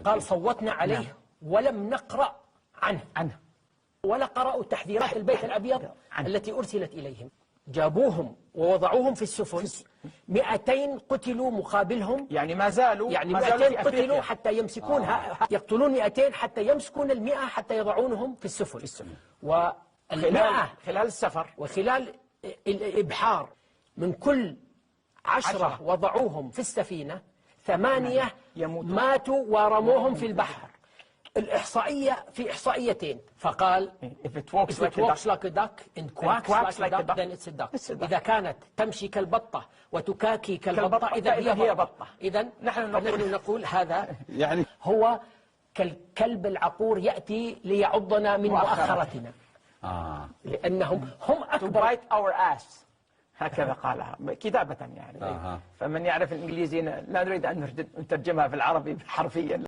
قال صوتنا عليه ولم نقرأ عنه ولا قرأوا تحذيرات البيت الأبيض التي أرسلت إليهم. جابوهم ووضعوهم في السفن، 200 قتلوا مقابلهم، يعني ما زالوا 200 قتلوا حتى يمسكون يقتلون 200 حتى يمسكون 100 حتى يضعونهم في السفن. خلال السفر وخلال الإبحار من كل 10 وضعوهم في السفينة 8 ماتوا ورموهم في البحر. الإحصائية في إحصائيتين، فقال if it walks like a duck and quacks like a duck then it's a duck. إذا كانت تمشي كالبطة وتكاكي كالبطة إذا هي بطة. إذا نحن نقول هذا يعني هو كالكلب العقور يأتي ليعضنا من مؤخرتنا. لأنهم هم أكبر. to bite our ass هكذا قالها كتابة يعني. فمن يعرف الإنجليزي لا نريد أن نترجمها في العربي حرفيا.